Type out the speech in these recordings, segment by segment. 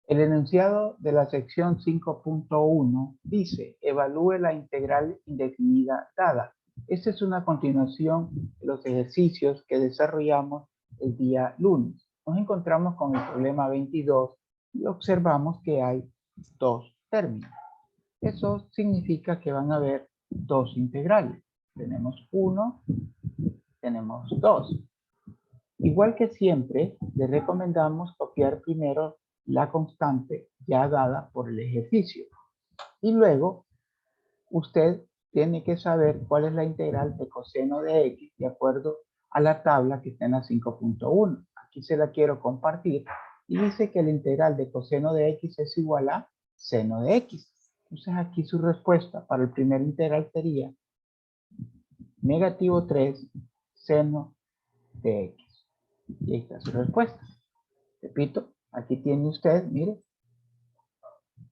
El enunciado de la sección 5.1 dice, evalúe la integral indefinida dada. Esta es una continuación de los ejercicios que desarrollamos el día lunes. Nos encontramos con el problema 22 y observamos que hay dos términos. Eso significa que van a haber dos integrales. Tenemos 1, tenemos 2. Igual que siempre, le recomendamos copiar primero la constante ya dada por el ejercicio. Y luego, usted tiene que saber cuál es la integral de coseno de x de acuerdo a la tabla que está en la 5.1. Aquí se la quiero compartir y dice que la integral de coseno de x es igual a seno de x. Entonces aquí su respuesta para el primer integral sería negativo 3 seno de x. Y ahí está su respuesta. Repito, aquí tiene usted, mire,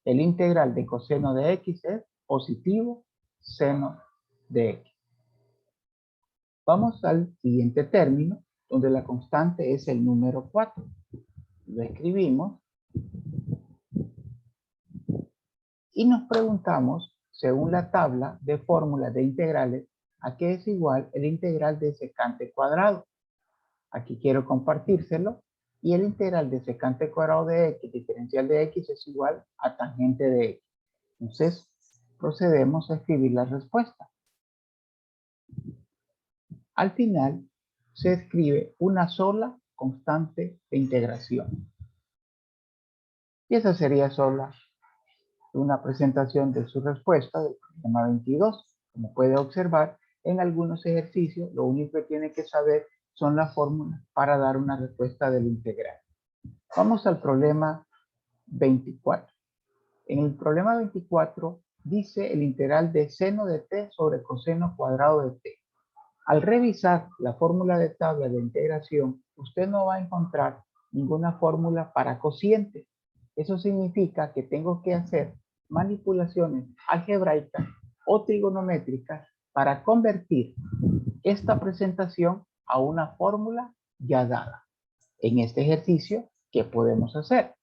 el integral de coseno de x es positivo seno de x. Vamos al siguiente término, donde la constante es el número 4. Lo escribimos y nos preguntamos, según la tabla de fórmulas de integrales, a qué es igual el integral de secante cuadrado. Aquí quiero compartírselo. Y el integral de secante cuadrado de x, diferencial de x, es igual a tangente de x. Entonces, procedemos a escribir la respuesta. Al final, se escribe una sola constante de integración. Y esa sería sola una presentación de su respuesta del problema 22. Como puede observar, en algunos ejercicios, lo único que tiene que saber son las fórmulas para dar una respuesta del integral. Vamos al problema 24. En el problema 24 dice el integral de seno de t sobre coseno cuadrado de t. Al revisar la fórmula de tabla de integración, usted no va a encontrar ninguna fórmula para cociente. Eso significa que tengo que hacer manipulaciones algebraicas o trigonométricas para convertir esta presentación a una fórmula ya dada. En este ejercicio, ¿qué podemos hacer?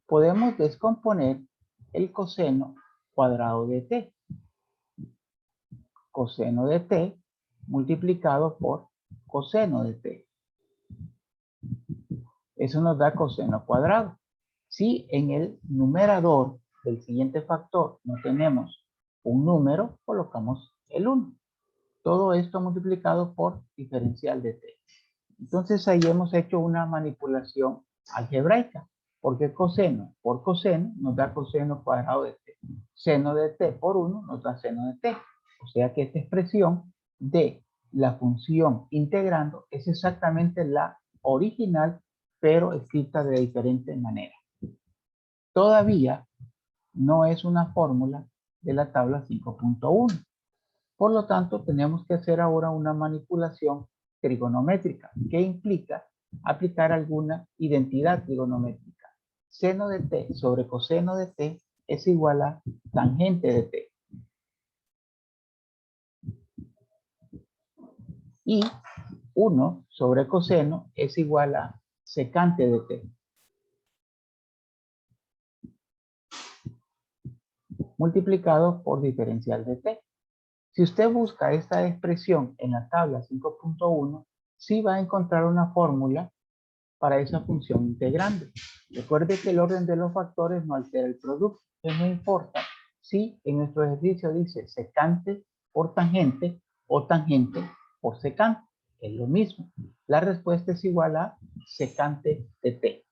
Podemos descomponer el coseno cuadrado de t. Coseno de t multiplicado por coseno de t. Eso nos da coseno cuadrado. Si en el numerador del siguiente factor no tenemos un número, colocamos el 1. Todo esto multiplicado por diferencial de t. Entonces ahí hemos hecho una manipulación algebraica, porque coseno por coseno nos da coseno cuadrado de t. Seno de t por 1 nos da seno de t. O sea que esta expresión de la función integrando es exactamente la original, pero escrita de diferente manera. Todavía no es una fórmula de la tabla 5.1. Por lo tanto, tenemos que hacer ahora una manipulación trigonométrica, que implica aplicar alguna identidad trigonométrica. Seno de t sobre coseno de t es igual a tangente de t. Y 1 sobre coseno es igual a secante de t. Multiplicado por diferencial de t. Si usted busca esta expresión en la tabla 5.1, sí va a encontrar una fórmula para esa función integrando. Recuerde que el orden de los factores no altera el producto. Entonces no importa si en nuestro ejercicio dice secante por tangente o tangente por secante. Es lo mismo. La respuesta es igual a secante de t.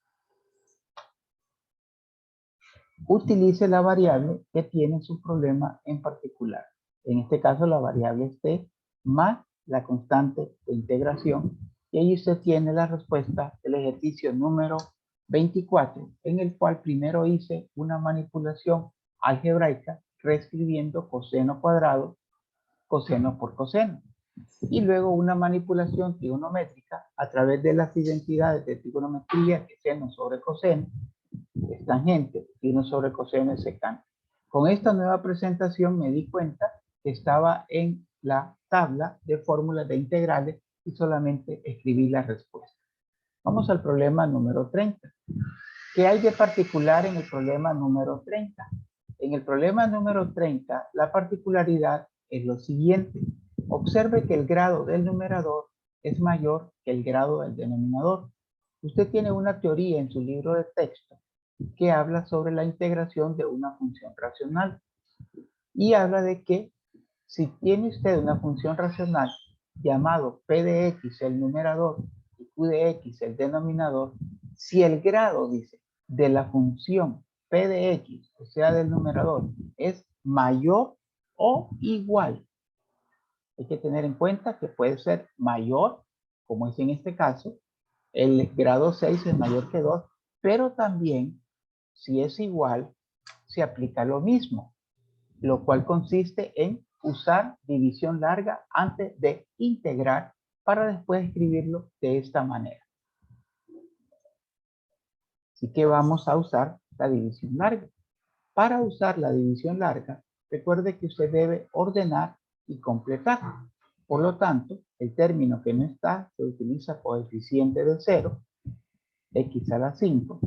Utilice la variable que tiene su problema en particular. En este caso la variable es t más la constante de integración. Y ahí usted tiene la respuesta del ejercicio número 24, en el cual primero hice una manipulación algebraica reescribiendo coseno cuadrado, coseno por coseno. Y luego una manipulación trigonométrica a través de las identidades de trigonometría, que seno sobre coseno, es tangente, y 1 sobre coseno es secante. Con esta nueva presentación me di cuenta que estaba en la tabla de fórmulas de integrales y solamente escribir la respuesta. Vamos al problema número 30. ¿Qué hay de particular en el problema número 30? En el problema número 30, la particularidad es lo siguiente. Observe que el grado del numerador es mayor que el grado del denominador. Usted tiene una teoría en su libro de texto que habla sobre la integración de una función racional y habla de que si tiene usted una función racional llamado p de x el numerador y q de x el denominador, si el grado, dice, de la función p de x, o sea, del numerador, es mayor o igual. Hay que tener en cuenta que puede ser mayor, como es en este caso, el grado 6 es mayor que 2, pero también, si es igual, se aplica lo mismo, lo cual consiste en usar división larga antes de integrar para después escribirlo de esta manera. Así que vamos a usar la división larga. Para usar la división larga, recuerde que usted debe ordenar y completar. Por lo tanto, el término que no está se utiliza coeficiente de 0, x a la 5,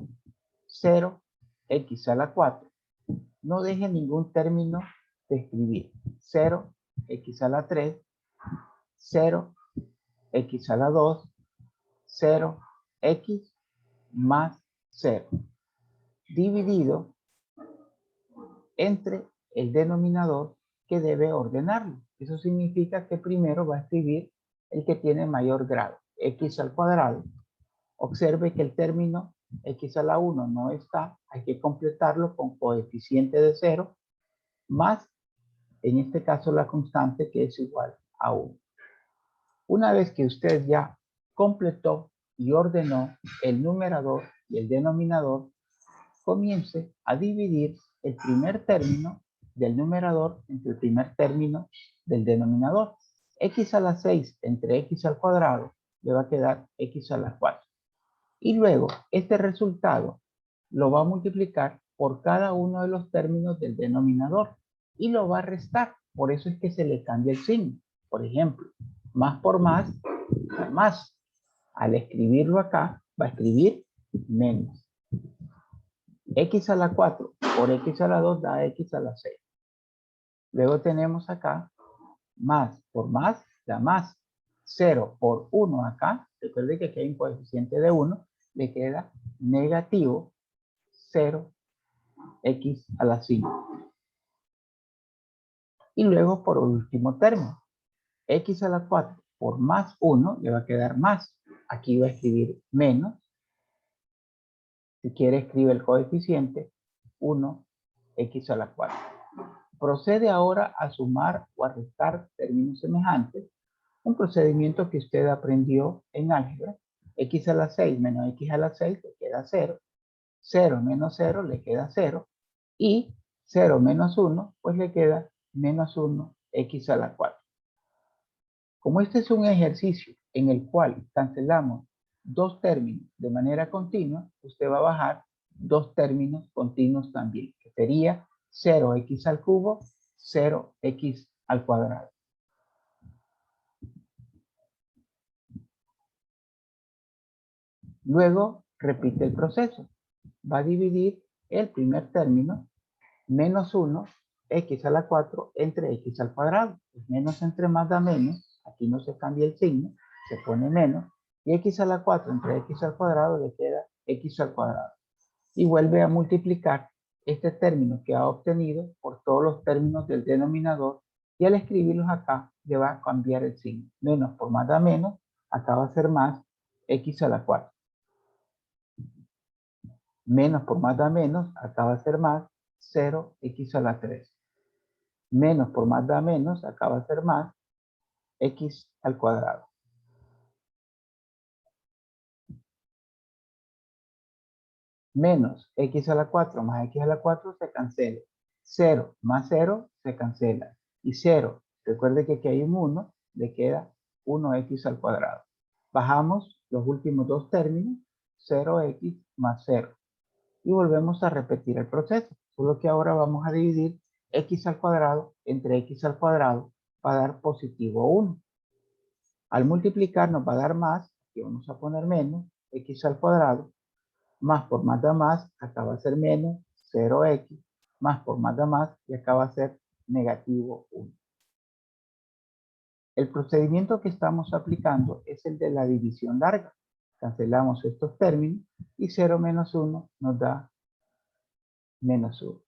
0, x a la 4. No deje ningún término de escribir. 0, x a la 3, 0, x a la 2, 0, x más 0. Dividido entre el denominador que debe ordenarlo. Eso significa que primero va a escribir el que tiene mayor grado, x al cuadrado. Observe que el término x a la 1 no está, hay que completarlo con coeficiente de 0 más, en este caso, la constante que es igual a 1. Una vez que usted ya completó y ordenó el numerador y el denominador, comience a dividir el primer término del numerador entre el primer término del denominador. X a la 6 entre x al cuadrado le va a quedar x a la 4. Y luego este resultado lo va a multiplicar por cada uno de los términos del denominador y lo va a restar. Por eso es que se le cambia el signo. Por ejemplo, más por más, más. Al escribirlo acá, va a escribir menos. X a la 4 por x a la 2 da x a la 6. Luego tenemos acá más por más da más. 0 por 1 acá, recuerde que aquí hay un coeficiente de 1, le queda negativo 0 x a la 5. Y luego por último término, x a la 4 por más 1 le va a quedar más. Aquí va a escribir menos. Si quiere escribe el coeficiente 1 x a la 4. Procede ahora a sumar o a restar términos semejantes, un procedimiento que usted aprendió en álgebra. X a la 6 menos x a la 6 le queda 0, 0 menos 0 le queda 0, y 0 menos 1 pues le queda menos 1 x a la 4. Como este es un ejercicio en el cual cancelamos dos términos de manera continua, usted va a bajar dos términos continuos también, que sería 0x al cubo, 0x al cuadrado. Luego repite el proceso. Va a dividir el primer término, menos 1, x a la 4 entre x al cuadrado. Menos entre más da menos, aquí no se cambia el signo, se pone menos, y x a la 4 entre x al cuadrado le queda x al cuadrado. Y vuelve a multiplicar este término que ha obtenido por todos los términos del denominador, y al escribirlos acá le va a cambiar el signo. Menos por más da menos, acá va a ser más x a la 4. Menos por más da menos, acá va a ser más 0x a la 3. Menos por más da menos, acá va a ser más x al cuadrado. Menos x a la 4 más x a la 4 se cancela. 0 más 0 se cancela. Y 0, recuerde que aquí hay un 1, le queda 1x al cuadrado. Bajamos los últimos dos términos, 0x más 0. Y volvemos a repetir el proceso. Solo que ahora vamos a dividir x al cuadrado entre x al cuadrado va a dar positivo 1. Al multiplicar nos va a dar más, aquí vamos a poner menos, x al cuadrado, más por más da más, acá va a ser menos 0x, más por más da más, y acá va a ser negativo 1. El procedimiento que estamos aplicando es el de la división larga. Cancelamos estos términos y 0 menos 1 nos da menos 1.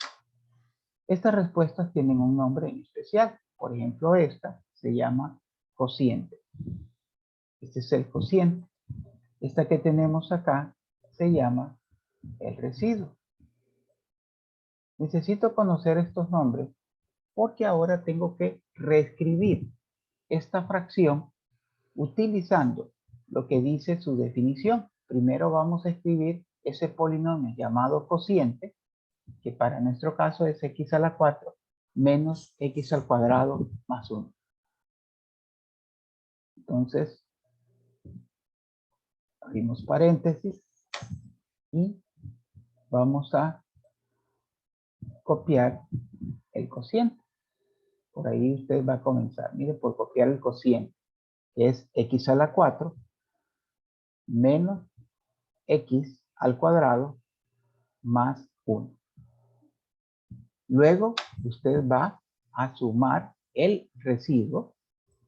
Estas respuestas tienen un nombre en especial. Por ejemplo, esta se llama cociente. Este es el cociente. Esta que tenemos acá se llama el residuo. Necesito conocer estos nombres porque ahora tengo que reescribir esta fracción utilizando lo que dice su definición. Primero vamos a escribir ese polinomio llamado cociente, que para nuestro caso es x a la 4 menos x al cuadrado más 1. Entonces, abrimos paréntesis y vamos a copiar el cociente. Por ahí usted va a comenzar, mire, por copiar el cociente, que es x a la 4 menos x al cuadrado más 1. Luego, usted va a sumar el residuo,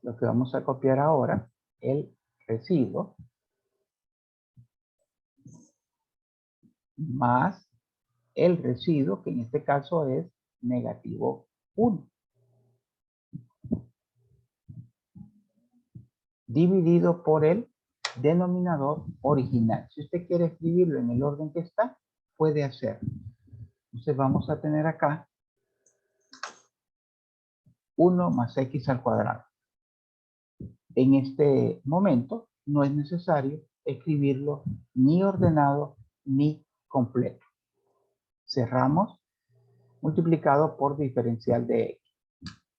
lo que vamos a copiar ahora, el residuo, más el residuo, que en este caso es negativo 1. Dividido por el denominador original. Si usted quiere escribirlo en el orden que está, puede hacerlo. Entonces vamos a tener acá 1 más x al cuadrado. En este momento no es necesario escribirlo ni ordenado ni completo. Cerramos multiplicado por diferencial de x.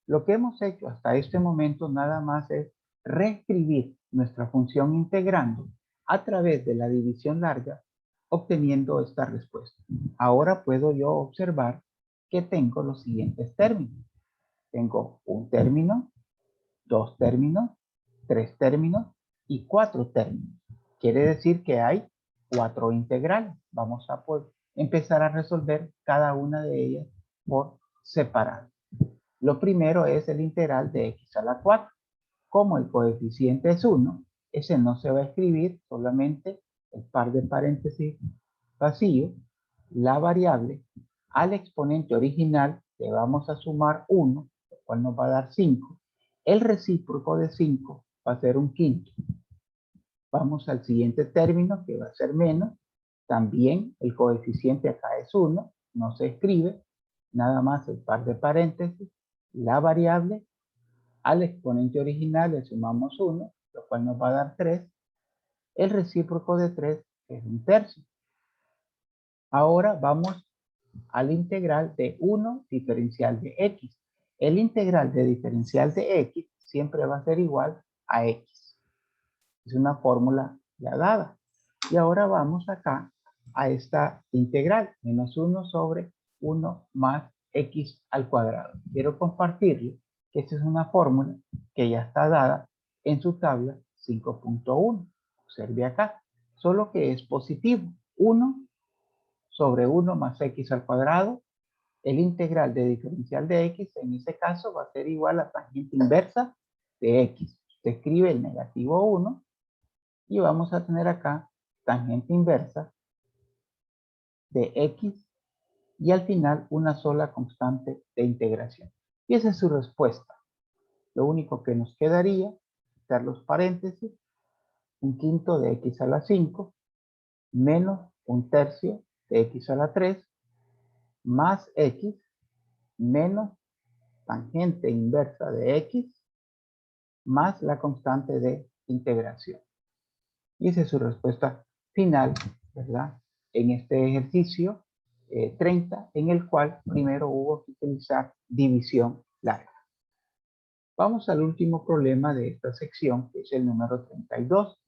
Lo que hemos hecho hasta este momento nada más es reescribir nuestra función integrando a través de la división larga, obteniendo esta respuesta. Ahora puedo yo observar que tengo los siguientes términos. Tengo un término, dos términos, tres términos y cuatro términos. Quiere decir que hay cuatro integrales. Vamos a poder empezar a resolver cada una de ellas por separado. Lo primero es el integral de x a la 4. Como el coeficiente es 1, ese no se va a escribir, solamente el par de paréntesis vacío, la variable, al exponente original le vamos a sumar 1, lo cual nos va a dar 5. El recíproco de 5 va a ser un quinto. Vamos al siguiente término, que va a ser menos. También el coeficiente acá es 1, no se escribe, nada más el par de paréntesis, la variable, al exponente original le sumamos 1, lo cual nos va a dar 3. El recíproco de 3 es un tercio. Ahora vamos al integral de 1 diferencial de x. El integral de diferencial de x siempre va a ser igual a x. Es una fórmula ya dada. Y ahora vamos acá a esta integral, menos 1 sobre 1 más x al cuadrado. Quiero compartirle que esta es una fórmula que ya está dada en su tabla 5.1. Observe acá, solo que es positivo. 1 sobre 1 más x al cuadrado. El integral de diferencial de x en ese caso va a ser igual a tangente inversa de x. Se escribe el negativo 1 y vamos a tener acá tangente inversa de x y al final una sola constante de integración. Y esa es su respuesta. Lo único que nos quedaría, quitar los paréntesis, un quinto de x a la 5 menos un tercio de x a la 3 más x menos tangente inversa de x más la constante de integración. Y esa es su respuesta final, ¿verdad? En este ejercicio 30, en el cual primero hubo que utilizar división larga. Vamos al último problema de esta sección, que es el número 32.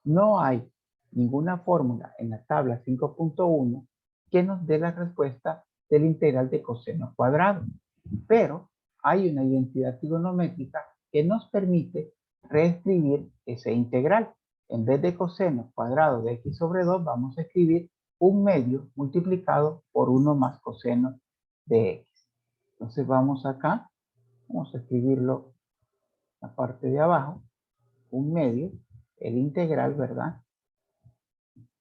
No hay ninguna fórmula en la tabla 5.1 que nos dé la respuesta del integral de coseno cuadrado. Pero hay una identidad trigonométrica que nos permite reescribir ese integral. En vez de coseno cuadrado de x sobre 2, vamos a escribir 1/2 multiplicado por 1 más coseno de x. Entonces vamos acá, vamos a escribirlo en la parte de abajo, 1/2, el integral, ¿verdad?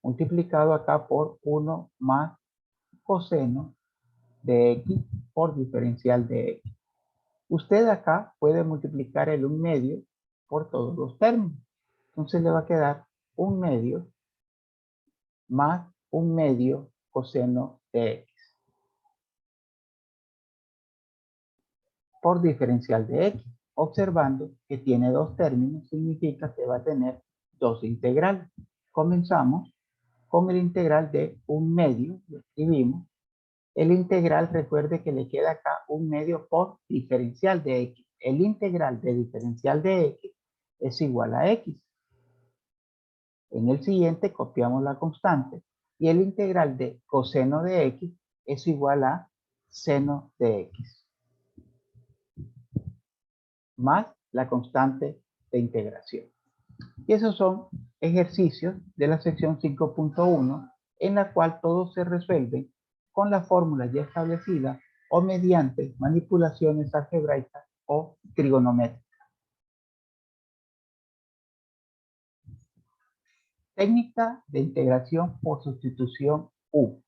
Multiplicado acá por 1 más coseno de x por diferencial de x. Usted acá puede multiplicar el 1/2 por todos los términos. Entonces le va a quedar 1/2 más 1/2 coseno de x por diferencial de x. Observando que tiene dos términos, significa que va a tener dos integrales. Comenzamos con el integral de 1/2, lo escribimos. El integral, recuerde que le queda acá 1/2 por diferencial de x. El integral de diferencial de x es igual a x. En el siguiente copiamos la constante y el integral de coseno de x es igual a seno de x más la constante de integración. Y esos son ejercicios de la sección 5.1 en la cual todos se resuelven con la fórmula ya establecida o mediante manipulaciones algebraicas o trigonométricas. Técnica de integración por sustitución U.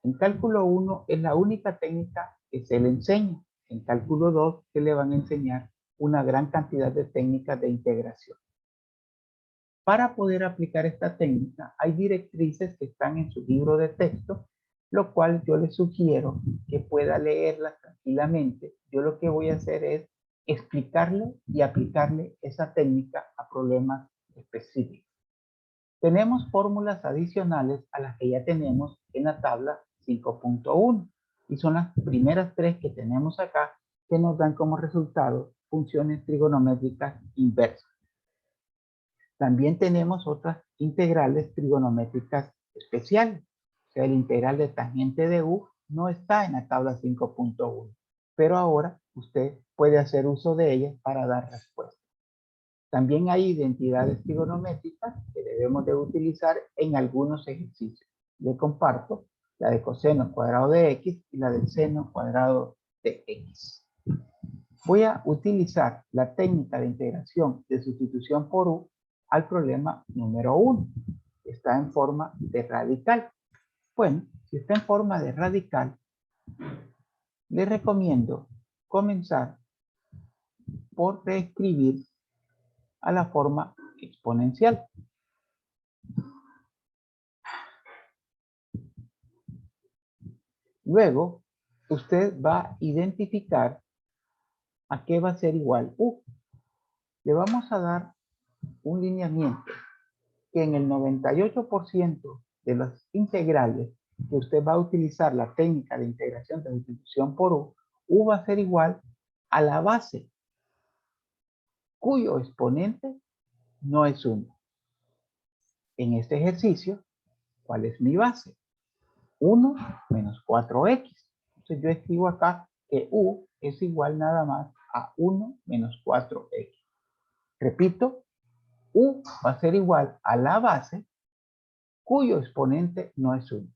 En cálculo 1 es la única técnica que se le enseña. En cálculo 2 se le van a enseñar una gran cantidad de técnicas de integración. Para poder aplicar esta técnica hay directrices que están en su libro de texto, lo cual yo le sugiero que pueda leerlas tranquilamente. Yo lo que voy a hacer es explicarle y aplicarle esa técnica a problemas específicos. Tenemos fórmulas adicionales a las que ya tenemos en la tabla 5.1 y son las primeras tres que tenemos acá que nos dan como resultado funciones trigonométricas inversas. También tenemos otras integrales trigonométricas especiales. O sea, el integral de tangente de U no está en la tabla 5.1, pero ahora usted puede hacer uso de ellas para dar respuesta. También hay identidades trigonométricas que debemos de utilizar en algunos ejercicios. Le comparto la de coseno cuadrado de x y la del seno cuadrado de x. Voy a utilizar la técnica de integración de sustitución por U al problema número 1. Está en forma de radical. Bueno, si está en forma de radical, le recomiendo comenzar por reescribir a la forma exponencial. Luego, usted va a identificar a qué va a ser igual U. Le vamos a dar un lineamiento que en el 98% de los integrales que usted va a utilizar la técnica de integración de sustitución por U va a ser igual a la base, cuyo exponente no es 1. En este ejercicio, ¿cuál es mi base? 1 menos 4x. Entonces yo escribo acá que U es igual nada más a 1 menos 4x. Repito, U va a ser igual a la base cuyo exponente no es 1.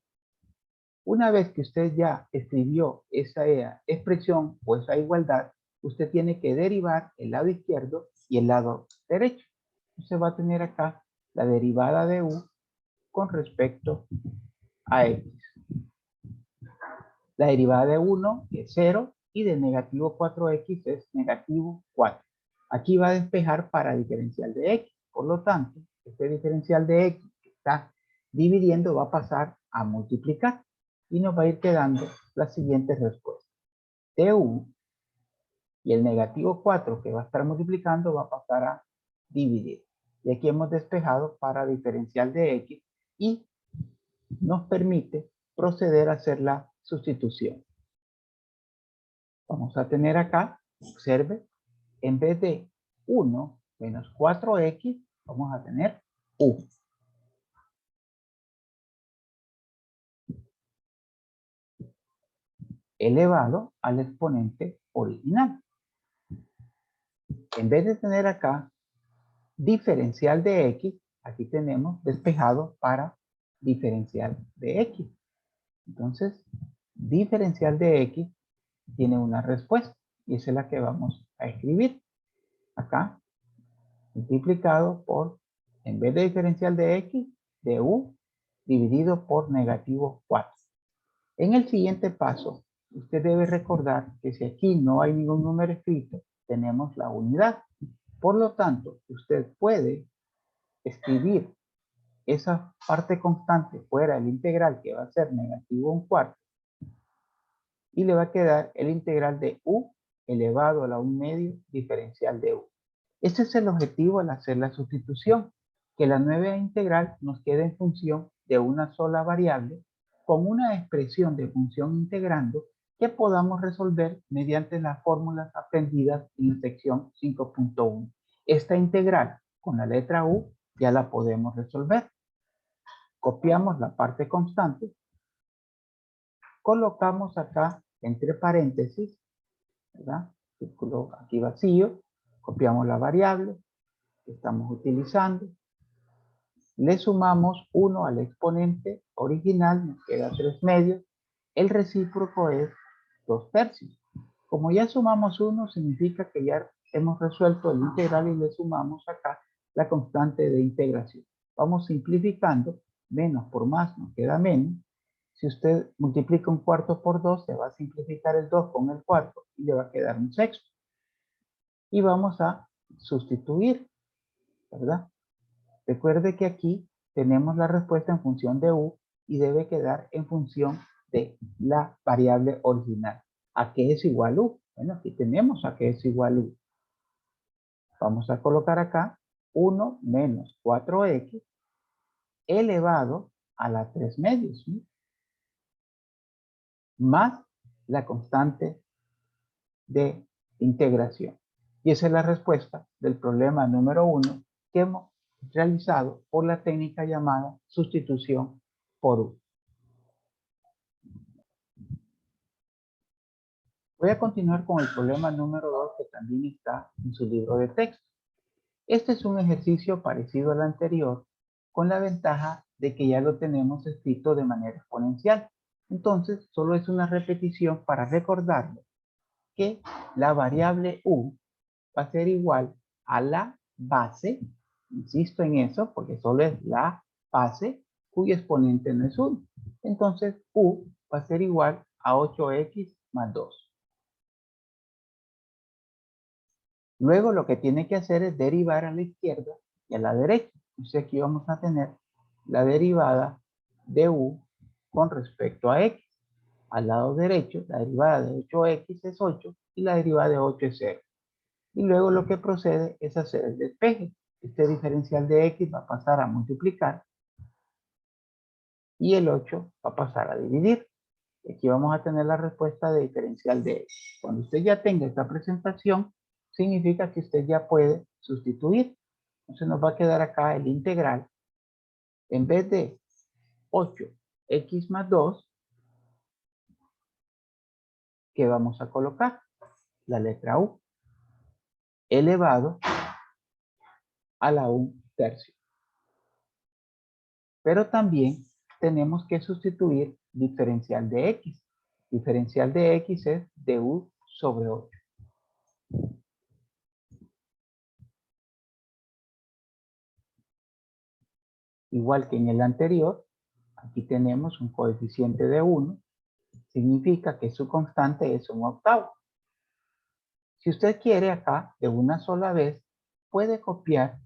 Una vez que usted ya escribió esa expresión o esa igualdad, usted tiene que derivar el lado izquierdo y el lado derecho. Usted va a tener acá la derivada de U con respecto a X. La derivada de 1 es 0 y de negativo 4X es negativo 4. Aquí va a despejar para diferencial de X. Por lo tanto, este diferencial de X que está dividiendo va a pasar a multiplicar y nos va a ir quedando la siguiente respuesta. Du y el negativo 4 que va a estar multiplicando va a pasar a dividir. Y aquí hemos despejado para diferencial de X y nos permite proceder a hacer la sustitución. Vamos a tener acá, observe, en vez de 1 menos 4x, vamos a tener U. Elevado al exponente original. En vez de tener acá diferencial de x, aquí tenemos despejado para diferencial de x. Entonces, diferencial de x tiene una respuesta y esa es la que vamos a escribir. Acá, multiplicado por, en vez de diferencial de x, de u, dividido por negativo 4. En el siguiente paso, usted debe recordar que si aquí no hay ningún número escrito, tenemos la unidad. Por lo tanto, usted puede escribir esa parte constante fuera del integral, que va a ser negativo 1/4, y le va a quedar el integral de u elevado a la 1/2 diferencial de u. Este es el objetivo al hacer la sustitución, que la nueva integral nos quede en función de una sola variable con una expresión de función integrando que podamos resolver mediante las fórmulas aprendidas en la sección 5.1. Esta integral con la letra u ya la podemos resolver. Copiamos la parte constante, colocamos acá entre paréntesis, ¿verdad? Círculo aquí vacío, copiamos la variable que estamos utilizando, le sumamos 1 al exponente original, nos queda 3/2, el recíproco es 2/3. Como ya sumamos 1, significa que ya hemos resuelto el integral y le sumamos acá la constante de integración. Vamos simplificando, menos por más nos queda menos. Si usted multiplica 1/4 por 2, se va a simplificar el 2 con el 4 y le va a quedar 1/6. Y vamos a sustituir, ¿verdad? Recuerde que aquí tenemos la respuesta en función de u y debe quedar en función de la variable original. ¿A qué es igual u? Bueno, aquí tenemos a qué es igual u. Vamos a colocar acá 1 menos 4x elevado a la 3/2, ¿sí? Más la constante de integración. Y esa es la respuesta del problema número 1 que hemos realizado por la técnica llamada sustitución por u. Voy a continuar con el problema número 2 que también está en su libro de texto. Este es un ejercicio parecido al anterior con la ventaja de que ya lo tenemos escrito de manera exponencial. Entonces, solo es una repetición para recordarlo que la variable u va a ser igual a la base, insisto en eso porque solo es la base cuyo exponente no es 1. Entonces u va a ser igual a 8x más 2. Luego lo que tiene que hacer es derivar a la izquierda y a la derecha. Entonces aquí vamos a tener la derivada de u con respecto a x. Al lado derecho, la derivada de 8x es 8 y la derivada de 8 es 0. Y luego lo que procede es hacer el despeje. Este diferencial de x va a pasar a multiplicar y el 8 va a pasar a dividir. Aquí vamos a tener la respuesta de diferencial de x. Cuando usted ya tenga esta presentación, significa que usted ya puede sustituir. Entonces nos va a quedar acá el integral. En vez de 8x más 2, ¿qué vamos a colocar? La letra u elevado a la 1/3. Pero también tenemos que sustituir diferencial de x. Diferencial de x es du sobre 8. Igual que en el anterior, aquí tenemos un coeficiente de 1. Significa que su constante es 1/8. Si usted quiere acá, de una sola vez, puede copiar,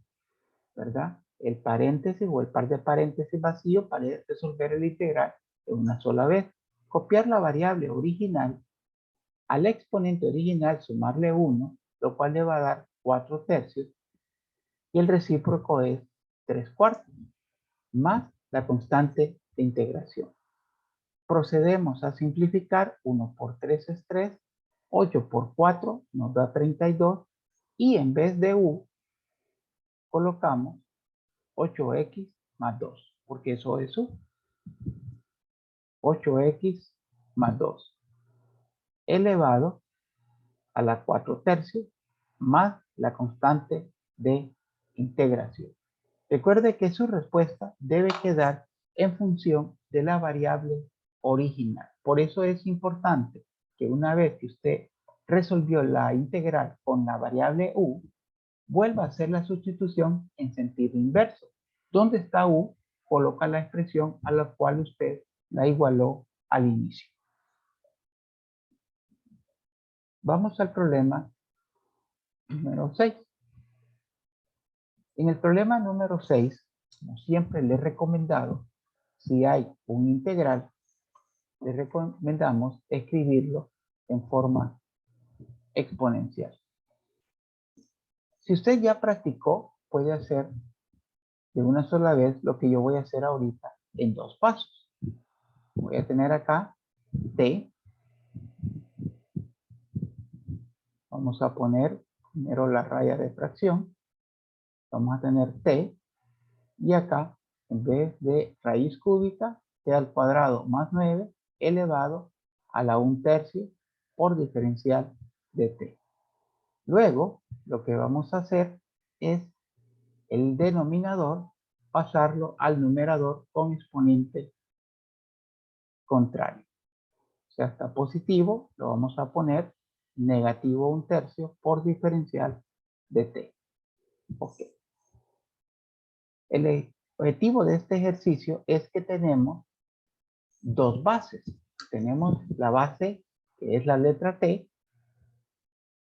¿verdad? El paréntesis o el par de paréntesis vacío para resolver el integral de una sola vez. Copiar la variable original, al exponente original sumarle 1, lo cual le va a dar 4/3, y el recíproco es 3/4, más la constante de integración. Procedemos a simplificar. 1 por 3 es 3, 8 por 4 nos da 32 y en vez de u colocamos 8x más 2, porque eso es u. 8x más 2 elevado a la 4/3 más la constante de integración. Recuerde que su respuesta debe quedar en función de la variable original. Por eso es importante que una vez que usted resolvió la integral con la variable u, vuelva a hacer la sustitución en sentido inverso. ¿Dónde está u? Coloca la expresión a la cual usted la igualó al inicio. Vamos al problema número 6. En el problema número 6, como siempre le he recomendado, si hay un integral, le recomendamos escribirlo en forma exponencial. Si usted ya practicó, puede hacer de una sola vez lo que yo voy a hacer ahorita en 2 pasos. Voy a tener acá t. Vamos a poner primero la raya de fracción. Vamos a tener t. Y acá, en vez de raíz cúbica, t al cuadrado más 9 elevado a la 1/3 por diferencial de t. Luego, lo que vamos a hacer es el denominador pasarlo al numerador con exponente contrario. O sea, está positivo, lo vamos a poner negativo 1/3 por diferencial de t. Ok. El objetivo de este ejercicio es que tenemos 2 bases. Tenemos la base que es la letra t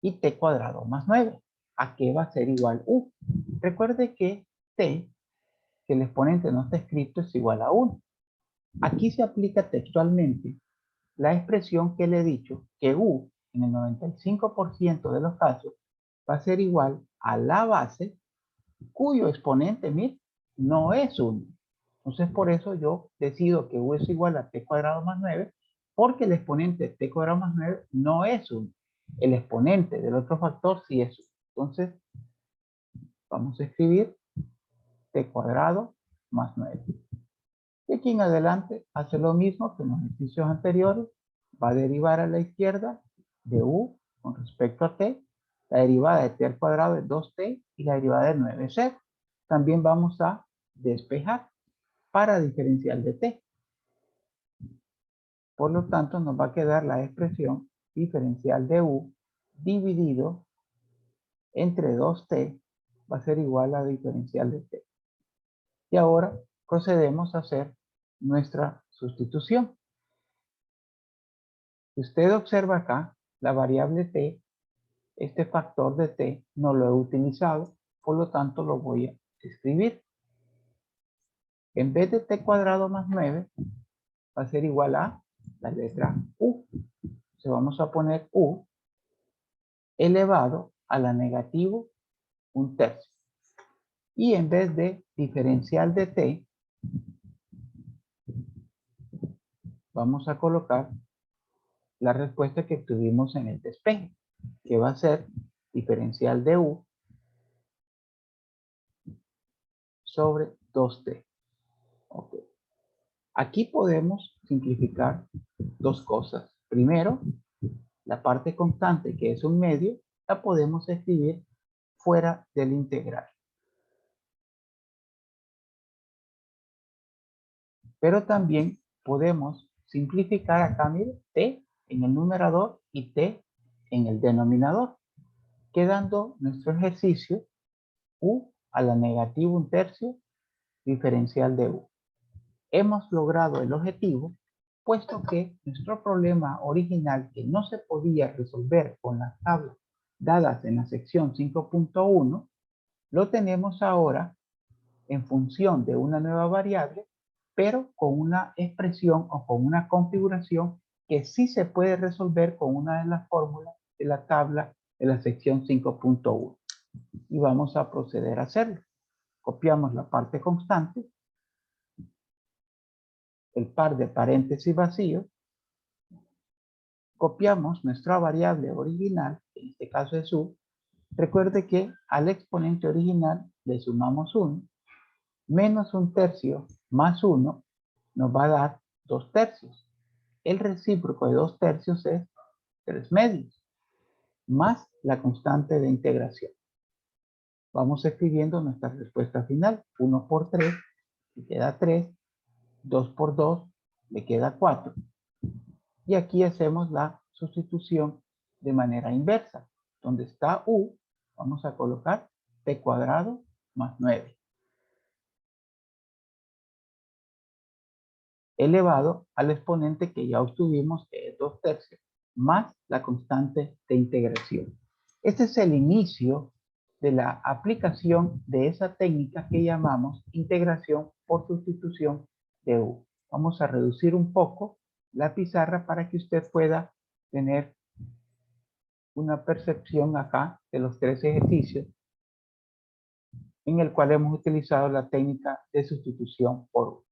y t cuadrado más 9. ¿A qué va a ser igual u? Recuerde que t, que el exponente no está escrito, es igual a 1. Aquí se aplica textualmente la expresión que le he dicho, que u en el 95% de los casos va a ser igual a la base cuyo exponente, mire, no es 1. Entonces por eso yo decido que u es igual a t cuadrado más 9, porque el exponente t cuadrado más 9 no es 1. El exponente del otro factor sí es 1. Entonces vamos a escribir t cuadrado más 9. De aquí en adelante hace lo mismo que en los ejercicios anteriores. Va a derivar a la izquierda de u con respecto a t. La derivada de t al cuadrado es 2t y la derivada de 9 es 0. También vamos a despejar para diferencial de t. Por lo tanto, nos va a quedar la expresión diferencial de u dividido entre 2t va a ser igual a diferencial de t. Y ahora procedemos a hacer nuestra sustitución. Si usted observa acá, la variable t, este factor de t no lo he utilizado, por lo tanto lo voy a escribir. En vez de t cuadrado más 9, va a ser igual a la letra u. Entonces vamos a poner u elevado a la negativo 1/3. Y en vez de diferencial de t, vamos a colocar la respuesta que tuvimos en el despeje, que va a ser diferencial de u sobre 2t. Okay. Aquí podemos simplificar 2 cosas. Primero, la parte constante, que es un medio, la podemos escribir fuera del integral. Pero también podemos simplificar acá, mire, t en el numerador y t en el denominador, quedando nuestro ejercicio u a la negativo 1/3 diferencial de u. Hemos logrado el objetivo, puesto que nuestro problema original, que no se podía resolver con las tablas dadas en la sección 5.1, lo tenemos ahora en función de una nueva variable, pero con una expresión o con una configuración que sí se puede resolver con una de las fórmulas de la tabla de la sección 5.1. Y vamos a proceder a hacerlo. Copiamos la parte constante, el par de paréntesis vacíos, copiamos nuestra variable original, en este caso es u. Recuerde que al exponente original le sumamos 1, menos 1/3 más 1 nos va a dar 2/3. El recíproco de 2/3 es 3/2, más la constante de integración. vamos escribiendo nuestra respuesta final. 1 por 3, le queda 3. 2 por 2, le queda 4. Y aquí hacemos la sustitución de manera inversa. Donde está u, vamos a colocar p cuadrado más 9. Elevado al exponente que ya obtuvimos, que es 2 tercios, más la constante de integración. Este es el inicio de la aplicación de esa técnica que llamamos integración por sustitución de u. Vamos a reducir un poco la pizarra para que usted pueda tener una percepción acá de los 3 ejercicios en el cual hemos utilizado la técnica de sustitución por u.